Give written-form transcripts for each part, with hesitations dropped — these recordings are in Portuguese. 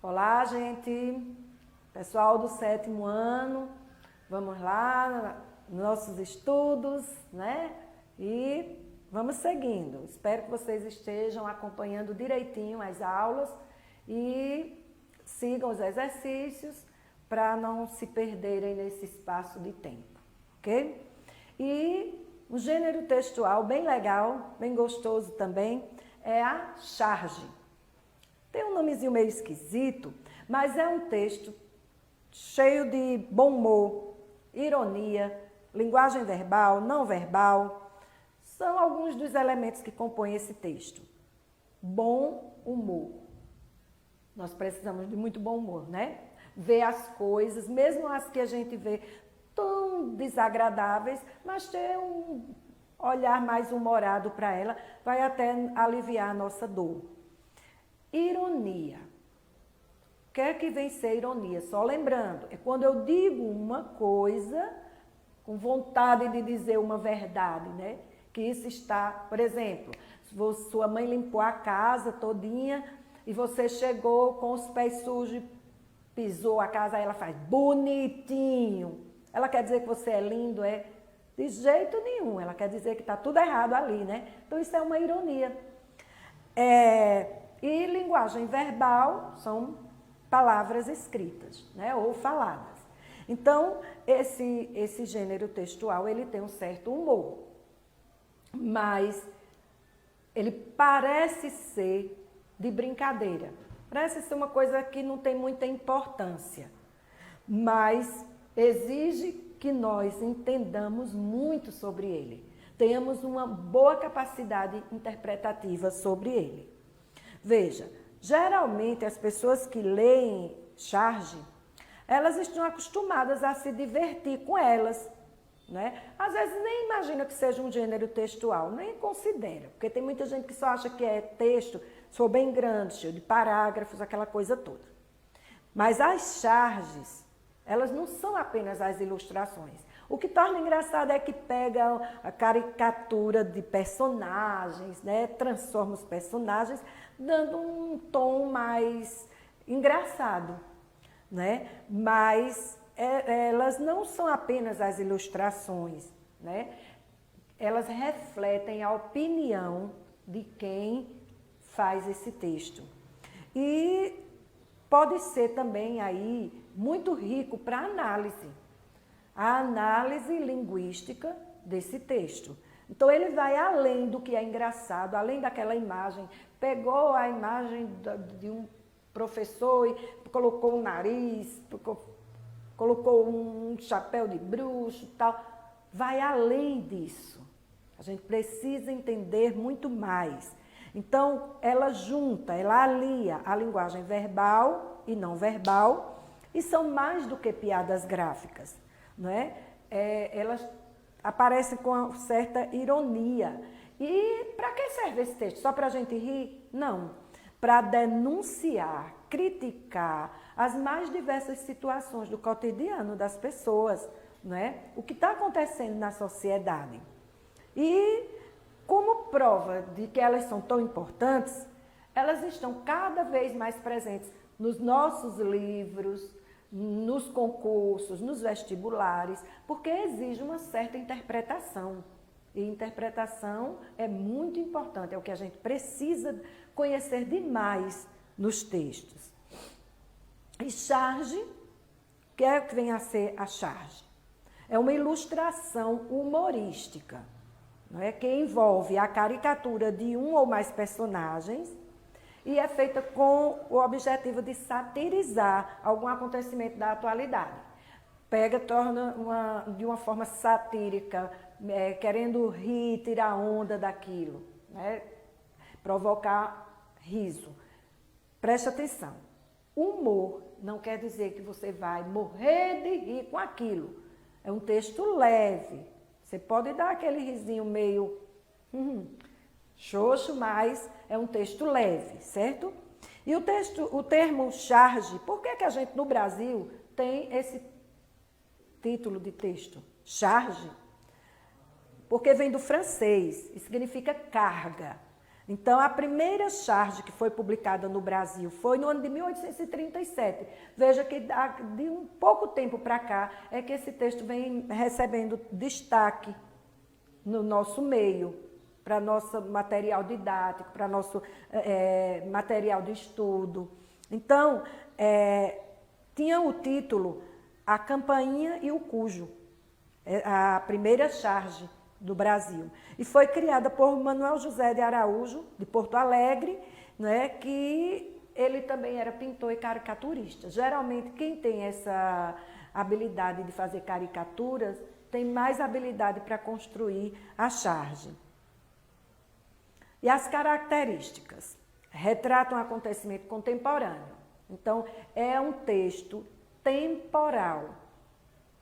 Olá, gente, pessoal do 7º ano, vamos lá, nossos estudos, né? E vamos seguindo. Espero que vocês estejam acompanhando direitinho as aulas e sigam os exercícios para não se perderem nesse espaço de tempo, ok? E um gênero textual bem legal, bem gostoso também, é a charge. Tem um nomezinho meio esquisito, mas é um texto cheio de bom humor, ironia, linguagem verbal, não verbal. São alguns dos elementos que compõem esse texto. Bom humor. Nós precisamos de muito bom humor, né? Ver as coisas, mesmo as que a gente vê tão desagradáveis, mas ter um olhar mais humorado para ela, vai até aliviar a nossa dor. Ironia. O que é que vem ser ironia? Só lembrando, é quando eu digo uma coisa com vontade de dizer uma verdade, né? Que isso está, por exemplo, sua mãe limpou a casa todinha e você chegou com os pés sujos, pisou a casa, aí ela faz bonitinho. Ela quer dizer que você é lindo, é? De jeito nenhum, ela quer dizer que está tudo errado ali, né? Então isso é uma ironia. E linguagem verbal são palavras escritas, né? Ou faladas. Então, esse gênero textual, ele tem um certo humor, mas ele parece ser de brincadeira. Parece ser uma coisa que não tem muita importância, mas exige que nós entendamos muito sobre ele, tenhamos uma boa capacidade interpretativa sobre ele. Veja, geralmente as pessoas que leem charge, elas estão acostumadas a se divertir com elas, né? Às vezes nem imagina que seja um gênero textual, nem considera, porque tem muita gente que só acha que é texto, sou bem grande, cheio de parágrafos, aquela coisa toda. Mas as charges, elas não são apenas as ilustrações. O que torna engraçado é que pega a caricatura de personagens, né? Transforma os personagens, dando um tom mais engraçado, né? Mas elas não são apenas as ilustrações, né? Elas refletem a opinião de quem faz esse texto. E pode ser também aí muito rico para análise, a análise linguística desse texto. Então ele vai além do que é engraçado, além daquela imagem, pegou a imagem de um professor e colocou um nariz, colocou um chapéu de bruxo e tal, vai além disso. A gente precisa entender muito mais. Então, ela junta, ela alia a linguagem verbal e não verbal, e são mais do que piadas gráficas, não é? Elas aparecem com certa ironia. E para que serve esse texto? Só para a gente rir? Não. Para denunciar, criticar as mais diversas situações do cotidiano das pessoas, não é? O que está acontecendo na sociedade. E como prova de que elas são tão importantes, elas estão cada vez mais presentes nos nossos livros, nos concursos, nos vestibulares, porque exige uma certa interpretação. E interpretação é muito importante, é o que a gente precisa conhecer demais nos textos. E charge, o que é que vem a ser a charge? É uma ilustração humorística, não é? Que envolve a caricatura de um ou mais personagens e é feita com o objetivo de satirizar algum acontecimento da atualidade. Pega, torna de uma forma satírica, querendo rir, tirar onda daquilo, né? Provocar riso. Preste atenção, humor não quer dizer que você vai morrer de rir com aquilo. É um texto leve. Você pode dar aquele risinho meio xoxo, mas é um texto leve, certo? E o termo charge, por que a gente no Brasil tem esse título de texto? Charge? Porque vem do francês e significa carga. Então, a primeira charge que foi publicada no Brasil foi no ano de 1837. Veja que de um pouco tempo para cá é que esse texto vem recebendo destaque no nosso meio, para nosso material didático, para nosso material de estudo. Então, tinha o título A Campainha e o Cujo, a primeira charge do Brasil. E foi criada por Manuel José de Araújo, de Porto Alegre, né, que ele também era pintor e caricaturista. Geralmente, quem tem essa habilidade de fazer caricaturas, tem mais habilidade para construir a charge. E as características? Retrata um acontecimento contemporâneo. Então, é um texto temporal.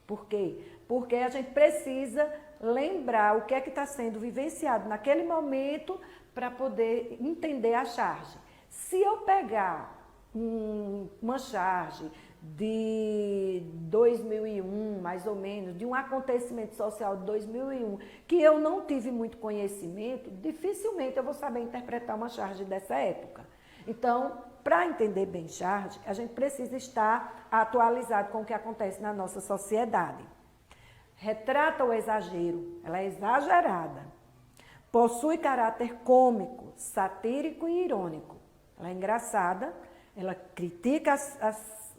Por quê? Porque a gente precisa lembrar o que é que está sendo vivenciado naquele momento para poder entender a charge. Se eu pegar uma charge de 2001, mais ou menos, de um acontecimento social de 2001, que eu não tive muito conhecimento, dificilmente eu vou saber interpretar uma charge dessa época. Então, para entender bem charge, a gente precisa estar atualizado com o que acontece na nossa sociedade. Retrata o exagero, ela é exagerada. Possui caráter cômico, satírico e irônico. Ela é engraçada, ela critica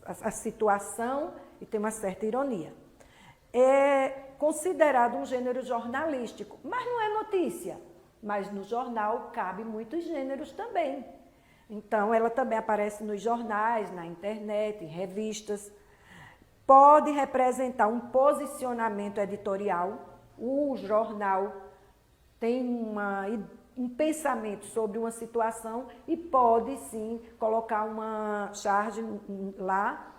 a situação e tem uma certa ironia. É considerado um gênero jornalístico, mas não é notícia. Mas no jornal cabe muitos gêneros também. Então, ela também aparece nos jornais, na internet, em revistas. Pode representar um posicionamento editorial. O jornal tem um pensamento sobre uma situação e pode, sim, colocar uma charge lá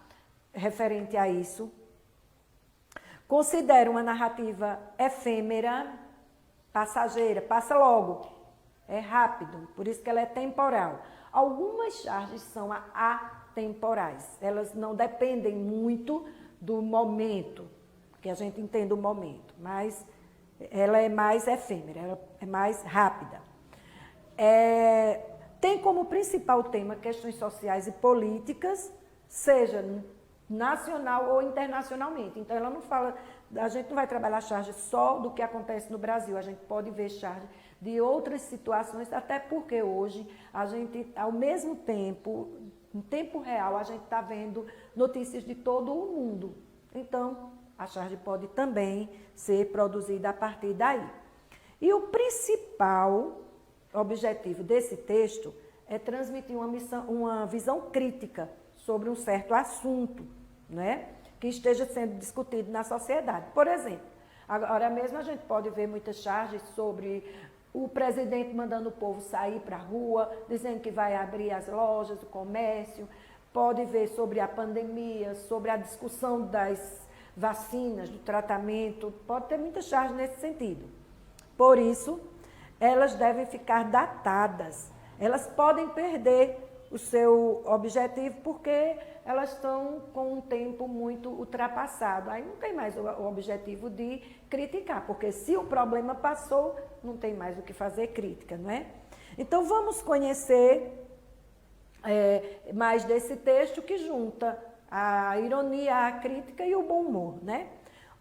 referente a isso. Considera uma narrativa efêmera, passageira, passa logo, é rápido, por isso que ela é temporal. Algumas charges são atemporais, elas não dependem muito do momento, que a gente entenda o momento, mas ela é mais efêmera, ela é mais rápida. Tem como principal tema questões sociais e políticas, seja nacional ou internacionalmente. Então, ela não fala, a gente não vai trabalhar charge só do que acontece no Brasil, a gente pode ver charge de outras situações, até porque hoje a gente, ao mesmo tempo, em tempo real, a gente está vendo notícias de todo o mundo. Então, a charge pode também ser produzida a partir daí. E o principal objetivo desse texto é transmitir uma visão crítica sobre um certo assunto, né, que esteja sendo discutido na sociedade. Por exemplo, agora mesmo a gente pode ver muitas charges sobre o presidente mandando o povo sair para a rua, dizendo que vai abrir as lojas, o comércio. Pode ver sobre a pandemia, sobre a discussão das vacinas, do tratamento. Pode ter muitas charges nesse sentido. Por isso, elas devem ficar datadas. Elas podem perder o seu objetivo porque elas estão com um tempo muito ultrapassado. Aí não tem mais o objetivo de criticar, porque se o problema passou, não tem mais o que fazer crítica, não é? Então, vamos conhecer mais desse texto que junta a ironia, a crítica e o bom humor, né?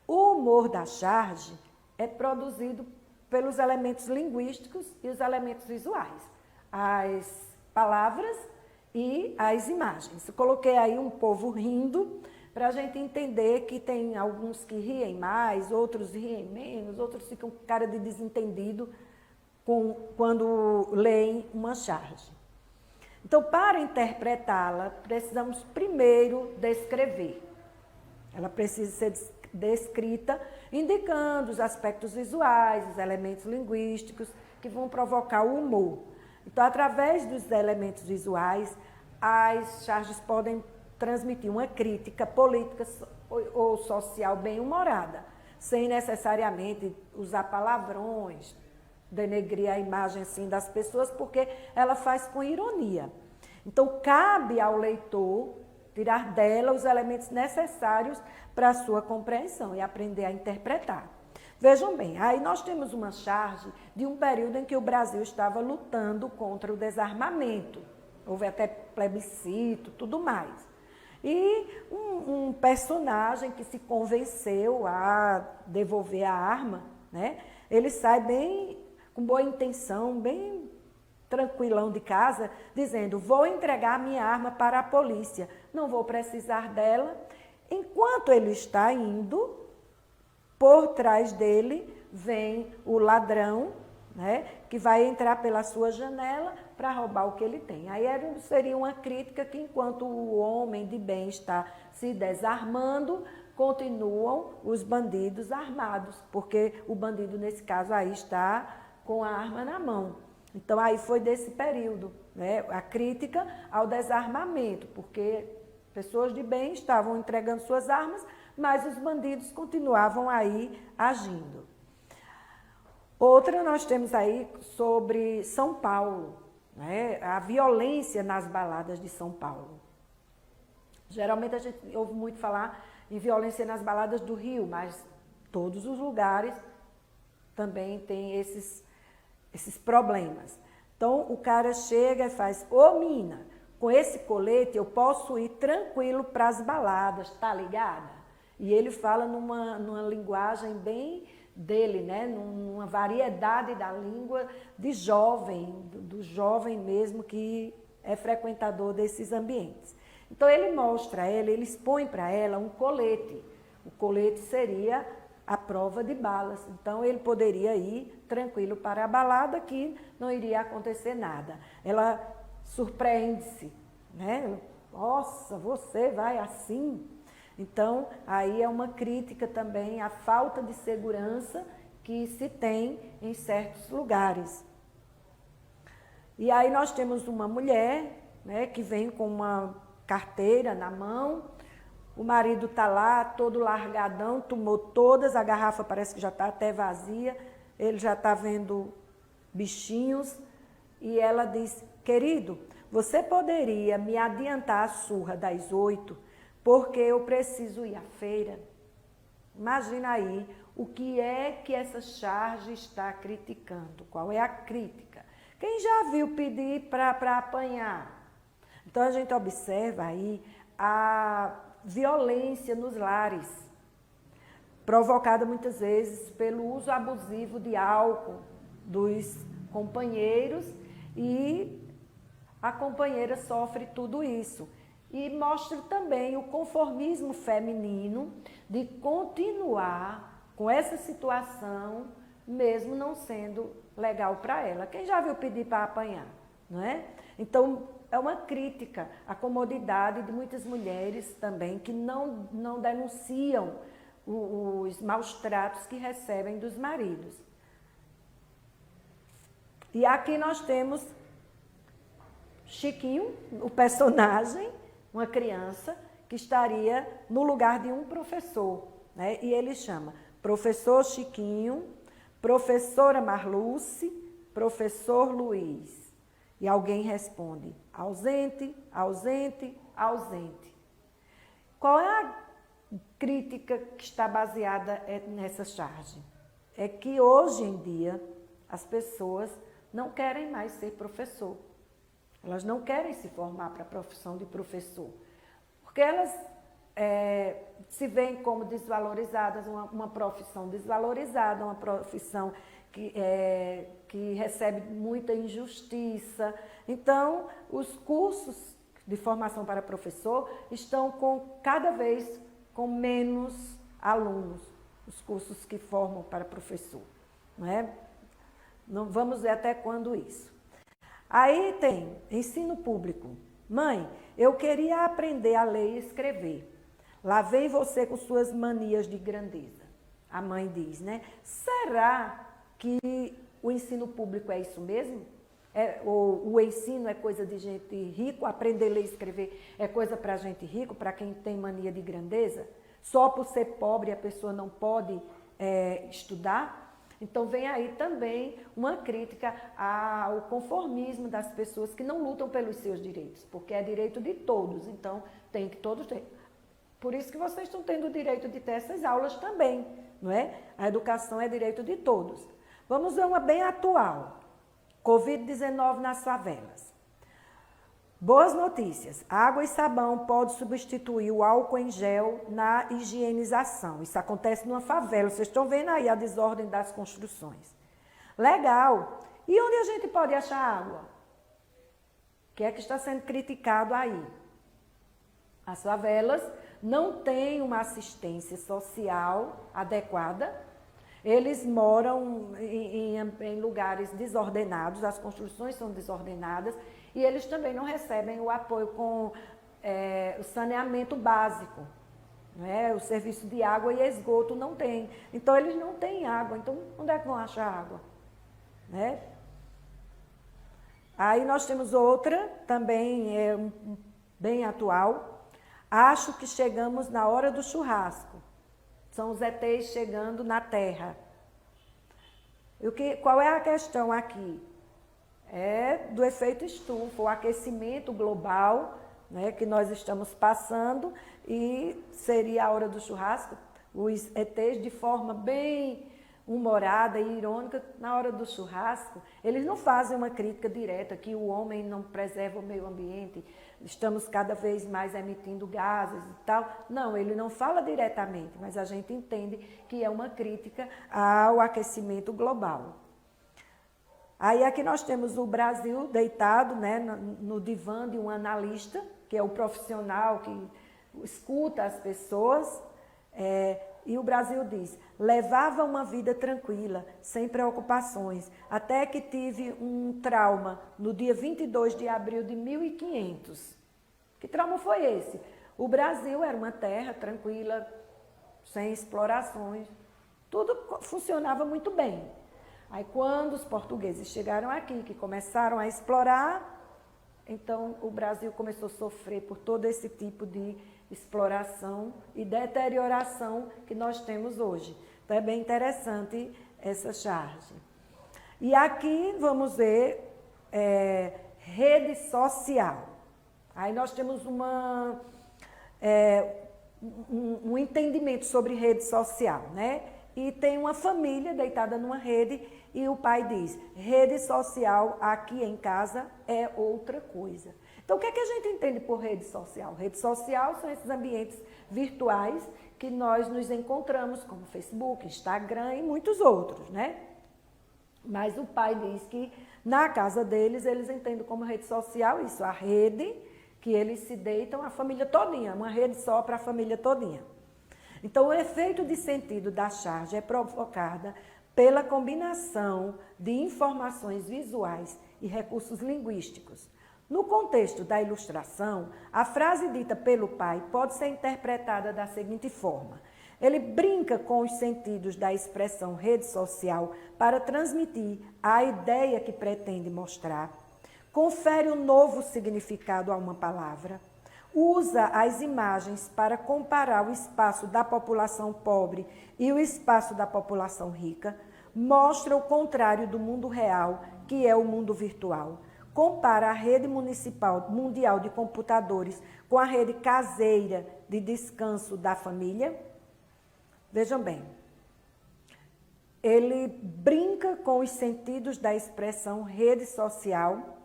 O humor da charge é produzido pelos elementos linguísticos e os elementos visuais, as palavras e as imagens. Eu coloquei aí um povo rindo para a gente entender que tem alguns que riem mais, outros riem menos, outros ficam com cara de desentendido quando leem uma charge. Então, para interpretá-la, precisamos primeiro descrever. Ela precisa ser descrita, indicando os aspectos visuais, os elementos linguísticos que vão provocar o humor. Então, através dos elementos visuais, as charges podem transmitir uma crítica política ou social bem-humorada, sem necessariamente usar palavrões, denegrir a imagem assim das pessoas, porque ela faz com ironia. Então, cabe ao leitor tirar dela os elementos necessários para a sua compreensão e aprender a interpretar. Vejam bem, aí nós temos uma charge de um período em que o Brasil estava lutando contra o desarmamento. Houve até plebiscito, tudo mais. E um personagem que se convenceu a devolver a arma, né? Ele sai bem, com boa intenção, bem tranquilão de casa, dizendo, vou entregar minha arma para a polícia, não vou precisar dela. Enquanto ele está indo, por trás dele vem o ladrão, né, que vai entrar pela sua janela para roubar o que ele tem. Aí seria uma crítica que, enquanto o homem de bem está se desarmando, continuam os bandidos armados, porque o bandido, nesse caso, aí está com a arma na mão. Então, aí foi desse período, né, a crítica ao desarmamento, porque pessoas de bem estavam entregando suas armas, mas os bandidos continuavam aí agindo. Outra nós temos aí sobre São Paulo, né? A violência nas baladas de São Paulo. Geralmente a gente ouve muito falar em violência nas baladas do Rio, mas todos os lugares também têm esses problemas. Então o cara chega e faz, ô mina, com esse colete eu posso ir tranquilo para as baladas, tá ligada? E ele fala numa linguagem bem dele, né? Numa variedade da língua de jovem, do jovem mesmo que é frequentador desses ambientes. Então ele mostra a ela, ele expõe para ela um colete. O colete seria a prova de balas. Então ele poderia ir tranquilo para a balada que não iria acontecer nada. Ela surpreende-se, né? Nossa, você vai assim? Então, aí é uma crítica também à falta de segurança que se tem em certos lugares. E aí nós temos uma mulher, né, que vem com uma carteira na mão, o marido está lá, todo largadão, tomou todas, a garrafa parece que já está até vazia, ele já está vendo bichinhos, e ela diz, querido, você poderia me adiantar a surra das 8, porque eu preciso ir à feira. Imagina aí o que é que essa charge está criticando, qual é a crítica. Quem já viu pedir para apanhar? Então a gente observa aí a violência nos lares, provocada muitas vezes pelo uso abusivo de álcool dos companheiros, e a companheira sofre tudo isso. E mostra também o conformismo feminino de continuar com essa situação, mesmo não sendo legal para ela. Quem já viu pedir para apanhar, não é? Então, é uma crítica à comodidade de muitas mulheres também que não denunciam os maus tratos que recebem dos maridos. E aqui nós temos Chiquinho, o personagem, uma criança que estaria no lugar de um professor, né? E ele chama professor Chiquinho, professora Marluce, professor Luiz. E alguém responde, ausente, ausente, ausente. Qual é a crítica que está baseada nessa charge? É que hoje em dia as pessoas não querem mais ser professor. Elas não querem se formar para a profissão de professor, porque elas se veem como desvalorizadas, uma profissão desvalorizada, uma profissão que recebe muita injustiça. Então, os cursos de formação para professor estão cada vez com menos alunos, os cursos que formam para professor. Não é? Não, vamos ver até quando isso. Aí tem ensino público. Mãe, eu queria aprender a ler e escrever. Lá vem você com suas manias de grandeza. A mãe diz, né? Será que o ensino público é isso mesmo? O ensino é coisa de gente rico? Aprender a ler e escrever é coisa para gente rico, para quem tem mania de grandeza? Só por ser pobre a pessoa não pode estudar? Então, vem aí também uma crítica ao conformismo das pessoas que não lutam pelos seus direitos, porque é direito de todos, então tem que todos ter. Por isso que vocês estão tendo o direito de ter essas aulas também, não é? A educação é direito de todos. Vamos ver uma bem atual. Covid-19 nas favelas. Boas notícias. Água e sabão pode substituir o álcool em gel na higienização. Isso acontece numa favela. Vocês estão vendo aí a desordem das construções. Legal. E onde a gente pode achar água? O que é que está sendo criticado aí? As favelas não têm uma assistência social adequada. Eles moram em lugares desordenados, as construções são desordenadas e eles também não recebem o apoio com o saneamento básico. Né? O serviço de água e esgoto não tem. Então, eles não têm água. Então, onde é que vão achar água? Né? Aí nós temos outra, também bem atual. Acho que chegamos na hora do churrasco. São os ETs chegando na Terra. Qual é a questão aqui? É do efeito estufa, o aquecimento global, né, que nós estamos passando, e seria a hora do churrasco. Os ETs, de forma bem humorada e irônica, na hora do churrasco, eles não fazem uma crítica direta que o homem não preserva o meio ambiente, estamos cada vez mais emitindo gases e tal. Não, ele não fala diretamente, mas a gente entende que é uma crítica ao aquecimento global. Aí aqui nós temos o Brasil deitado, né, no divã de um analista, que é o profissional que escuta as pessoas, e o Brasil diz: levava uma vida tranquila, sem preocupações, até que tive um trauma no dia 22 de abril de 1500. Que trauma foi esse? O Brasil era uma terra tranquila, sem explorações, tudo funcionava muito bem. Aí quando os portugueses chegaram aqui, que começaram a explorar, então o Brasil começou a sofrer por todo esse tipo de exploração e deterioração que nós temos hoje. Então é bem interessante essa charge. E aqui vamos ver rede social. Aí nós temos um entendimento sobre rede social, né? E tem uma família deitada numa rede e o pai diz: rede social aqui em casa é outra coisa. Então, o que é que a gente entende por rede social? Rede social são esses ambientes virtuais que nós nos encontramos, como Facebook, Instagram e muitos outros, né? Mas o pai diz que na casa deles, eles entendem como rede social isso, a rede que eles se deitam, a família todinha, uma rede só para a família todinha. Então, o efeito de sentido da charge é provocada pela combinação de informações visuais e recursos linguísticos. No contexto da ilustração, a frase dita pelo pai pode ser interpretada da seguinte forma: ele brinca com os sentidos da expressão rede social para transmitir a ideia que pretende mostrar, confere um novo significado a uma palavra, usa as imagens para comparar o espaço da população pobre e o espaço da população rica, mostra o contrário do mundo real, que é o mundo virtual. Compara a rede municipal mundial de computadores com a rede caseira de descanso da família. Vejam bem, ele brinca com os sentidos da expressão rede social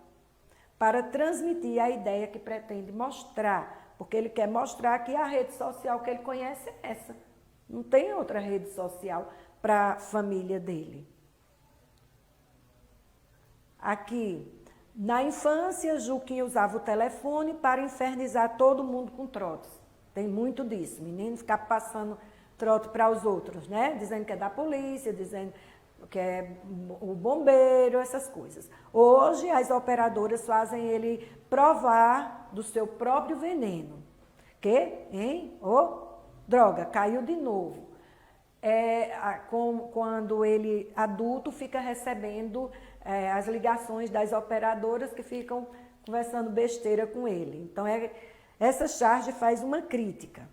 para transmitir a ideia que pretende mostrar, porque ele quer mostrar que a rede social que ele conhece é essa. Não tem outra rede social para a família dele. Aqui, na infância, Juquinha usava o telefone para infernizar todo mundo com trotes. Tem muito disso, menino ficar passando trote para os outros, né? Dizendo que é da polícia, dizendo que é o bombeiro, essas coisas. Hoje, as operadoras fazem ele provar do seu próprio veneno. Droga, caiu de novo. Quando ele, adulto, fica recebendo as ligações das operadoras que ficam conversando besteira com ele. Então, essa charge faz uma crítica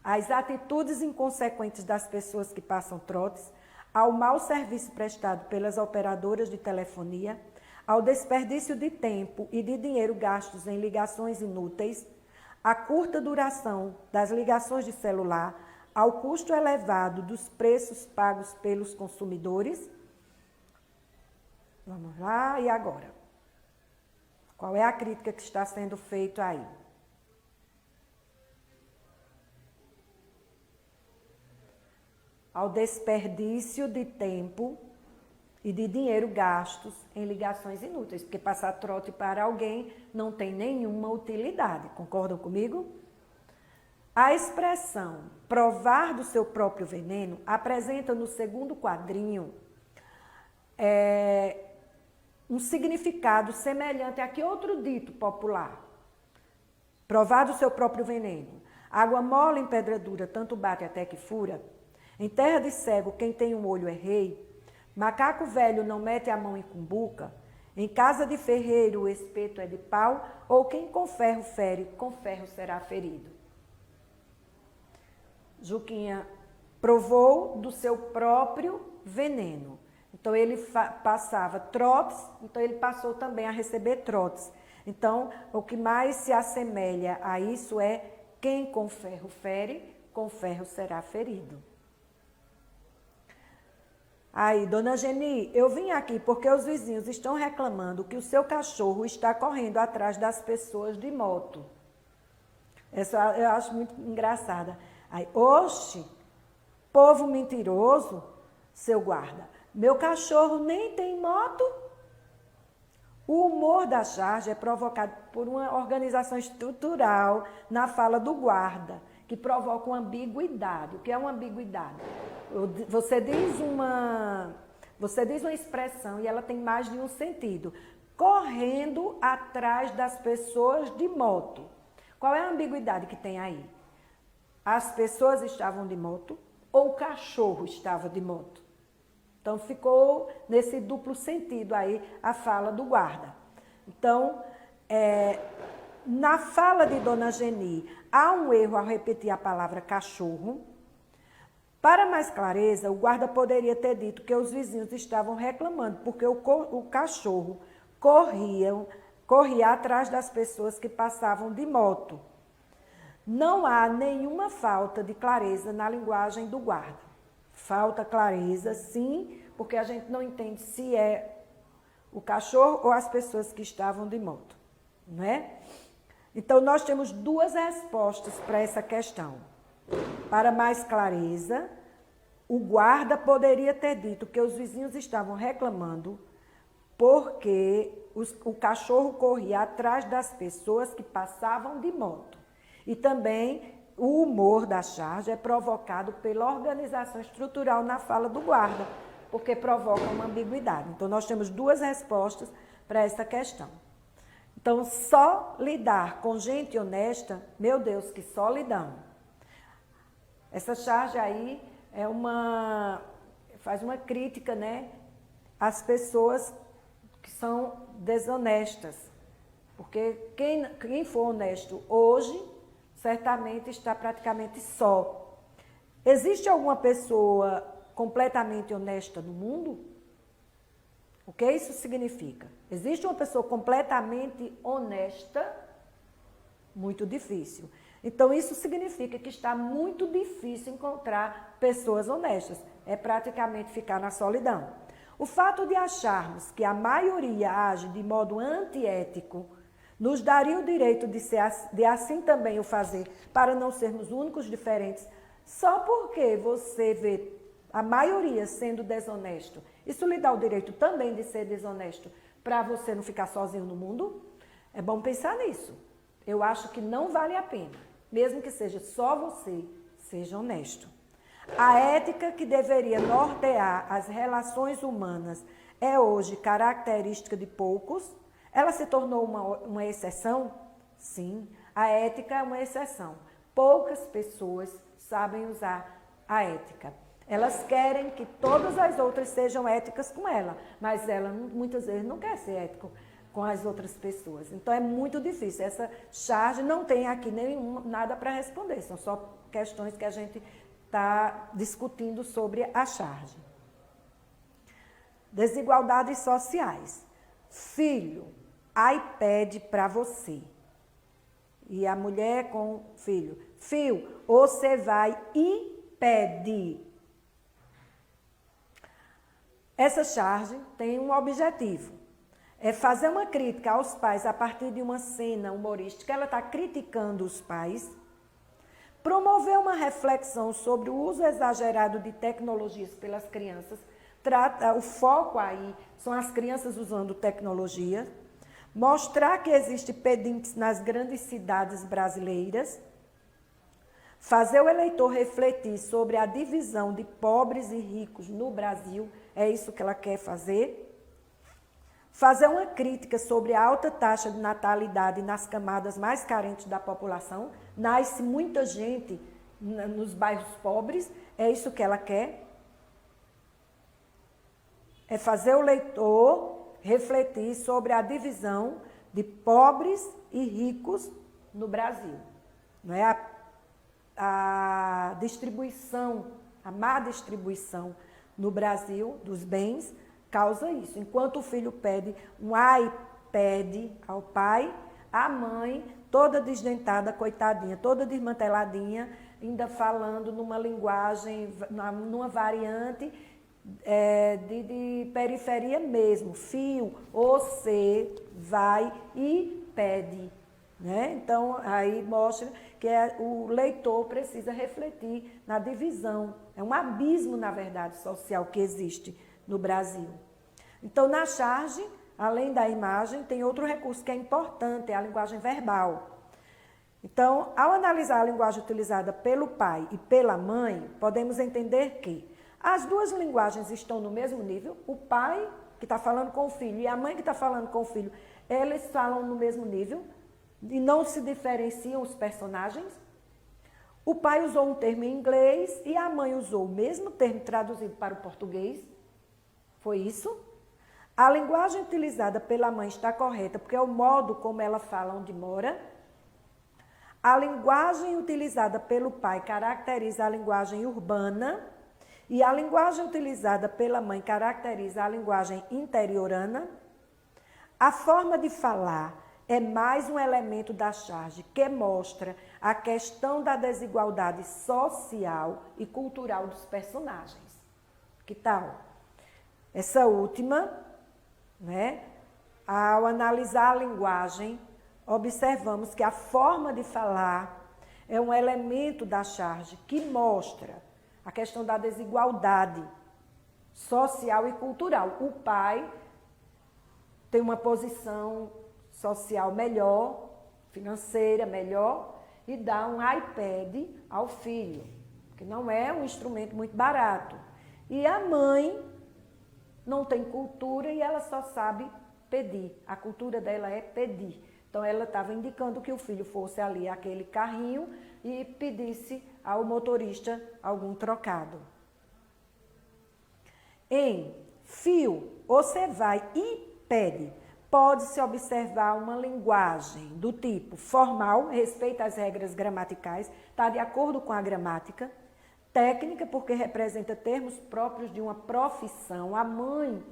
às atitudes inconsequentes das pessoas que passam trotes, ao mau serviço prestado pelas operadoras de telefonia, ao desperdício de tempo e de dinheiro gastos em ligações inúteis, a curta duração das ligações de celular, ao custo elevado dos preços pagos pelos consumidores. Vamos lá, e agora? Qual é a crítica que está sendo feita aí? Ao desperdício de tempo e de dinheiro gastos em ligações inúteis, porque passar trote para alguém não tem nenhuma utilidade. Concordam comigo? A expressão provar do seu próprio veneno apresenta no segundo quadrinho um significado semelhante a que outro dito popular. Provar do seu próprio veneno. Água mole em pedra dura, tanto bate até que fura. Em terra de cego, quem tem um olho é rei. Macaco velho não mete a mão em cumbuca. Em casa de ferreiro, o espeto é de pau. Ou quem com ferro fere, com ferro será ferido. Juquinha provou do seu próprio veneno. Então, ele passava trotes, então ele passou também a receber trotes. Então, o que mais se assemelha a isso é quem com ferro fere, com ferro será ferido. Aí, dona Geni, eu vim aqui porque os vizinhos estão reclamando que o seu cachorro está correndo atrás das pessoas de moto. Essa eu acho muito engraçada. Aí, oxe, povo mentiroso, seu guarda. Meu cachorro nem tem moto. O humor da charge é provocado por uma organização estrutural na fala do guarda, que provoca uma ambiguidade. O que é uma ambiguidade? Você diz uma expressão e ela tem mais de um sentido. Correndo atrás das pessoas de moto. Qual é a ambiguidade que tem aí? As pessoas estavam de moto ou o cachorro estava de moto? Então, ficou nesse duplo sentido aí a fala do guarda. Então, na fala de Dona Geni, há um erro ao repetir a palavra cachorro. Para mais clareza, o guarda poderia ter dito que os vizinhos estavam reclamando, porque o cachorro corria atrás das pessoas que passavam de moto. Não há nenhuma falta de clareza na linguagem do guarda. Falta clareza, sim, porque a gente não entende se é o cachorro ou as pessoas que estavam de moto, não é? Então, nós temos duas respostas para essa questão. Para mais clareza, o guarda poderia ter dito que os vizinhos estavam reclamando porque o cachorro corria atrás das pessoas que passavam de moto. E também o humor da charge é provocado pela organização estrutural na fala do guarda, porque provoca uma ambiguidade. Então, nós temos duas respostas para essa questão. Então, só lidar com gente honesta, meu Deus, que solidão. Essa charge aí faz uma crítica, né, às pessoas que são desonestas. Porque quem for honesto hoje, certamente está praticamente só. Existe alguma pessoa completamente honesta no mundo? O que isso significa? Existe uma pessoa completamente honesta? Muito difícil. Então, isso significa que está muito difícil encontrar pessoas honestas. É praticamente ficar na solidão. O fato de acharmos que a maioria age de modo antiético nos daria o direito de assim também o fazer, para não sermos únicos diferentes, só porque você vê a maioria sendo desonesto. Isso lhe dá o direito também de ser desonesto, para você não ficar sozinho no mundo? É bom pensar nisso. Eu acho que não vale a pena, mesmo que seja só você, seja honesto. A ética que deveria nortear as relações humanas é hoje característica de poucos. Ela se tornou uma exceção? Sim, a ética é uma exceção. Poucas pessoas sabem usar a ética. Elas querem que todas as outras sejam éticas com ela, mas ela muitas vezes não quer ser ética com as outras pessoas. Então é muito difícil. Essa charge não tem aqui nada para responder, são só questões que a gente está discutindo sobre a charge. Desigualdades sociais. Filho, iPad para você. E a mulher com o filho. Filho, você vai e pede. Essa charge tem um objetivo. É fazer uma crítica aos pais a partir de uma cena humorística. Ela está criticando os pais. Promover uma reflexão sobre o uso exagerado de tecnologias pelas crianças. O foco aí são as crianças usando tecnologia. Mostrar que existe pedintes nas grandes cidades brasileiras. Fazer o eleitor refletir sobre a divisão de pobres e ricos no Brasil. É isso que ela quer fazer. Fazer uma crítica sobre a alta taxa de natalidade nas camadas mais carentes da população. Nasce muita gente nos bairros pobres. É isso que ela quer. É fazer o leitor refletir sobre a divisão de pobres e ricos no Brasil. Não é a distribuição, a má distribuição no Brasil dos bens causa isso. Enquanto o filho pede um iPad ao pai, a mãe, toda desdentada, coitadinha, toda desmanteladinha, ainda falando numa linguagem, numa variante de periferia mesmo. Filho, você vai e pede. Né? Então, aí mostra que o leitor precisa refletir na divisão. É um abismo, na verdade, social que existe no Brasil. Então, na charge, além da imagem, tem outro recurso que é importante, é a linguagem verbal. Então, ao analisar a linguagem utilizada pelo pai e pela mãe, podemos entender que as duas linguagens estão no mesmo nível. O pai, que está falando com o filho, e a mãe que está falando com o filho, eles falam no mesmo nível e não se diferenciam os personagens. O pai usou um termo em inglês e a mãe usou o mesmo termo traduzido para o português. Foi isso? A linguagem utilizada pela mãe está correta, porque é o modo como ela fala onde mora. A linguagem utilizada pelo pai caracteriza a linguagem urbana e a linguagem utilizada pela mãe caracteriza a linguagem interiorana. A forma de falar é mais um elemento da charge que mostra a questão da desigualdade social e cultural dos personagens. Que tal? Essa última, né? Ao analisar a linguagem, observamos que a forma de falar é um elemento da charge que mostra a questão da desigualdade social e cultural. O pai tem uma posição social melhor, financeira melhor, e dá um iPad ao filho, que não é um instrumento muito barato. E a mãe não tem cultura e ela só sabe pedir. A cultura dela é pedir. Então, ela estava indicando que o filho fosse ali aquele carrinho e pedisse ao motorista algum trocado. Em fio, você vai e pede. Pode-se observar uma linguagem do tipo formal, respeita as regras gramaticais, está de acordo com a gramática. Técnica, porque representa termos próprios de uma profissão. A mãe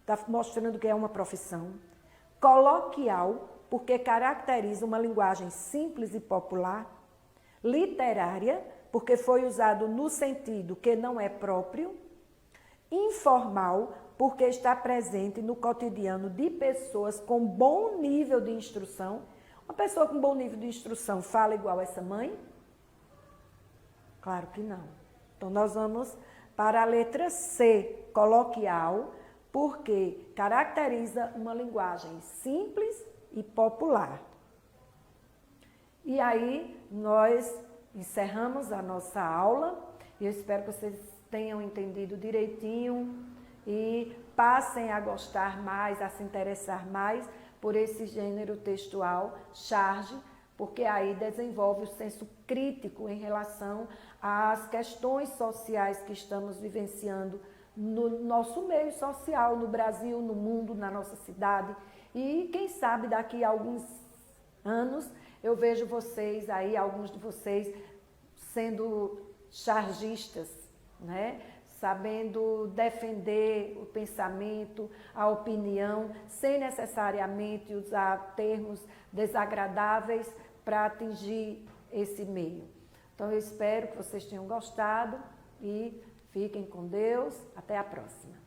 está mostrando que é uma profissão. Coloquial, porque caracteriza uma linguagem simples e popular. Literária, porque foi usado no sentido que não é próprio. Informal, porque está presente no cotidiano de pessoas com bom nível de instrução. Uma pessoa com bom nível de instrução fala igual essa mãe? Claro que não. Então, nós vamos para a letra C, coloquial, porque caracteriza uma linguagem simples e popular. E aí, nós encerramos a nossa aula. E eu espero que vocês tenham entendido direitinho e passem a gostar mais, a se interessar mais por esse gênero textual, charge, porque aí desenvolve o senso crítico em relação às questões sociais que estamos vivenciando no nosso meio social, no Brasil, no mundo, na nossa cidade. E quem sabe daqui a alguns anos eu vejo vocês aí, alguns de vocês, sendo chargistas, né? Sabendo defender o pensamento, a opinião, sem necessariamente usar termos desagradáveis para atingir esse meio. Então, eu espero que vocês tenham gostado e fiquem com Deus. Até a próxima.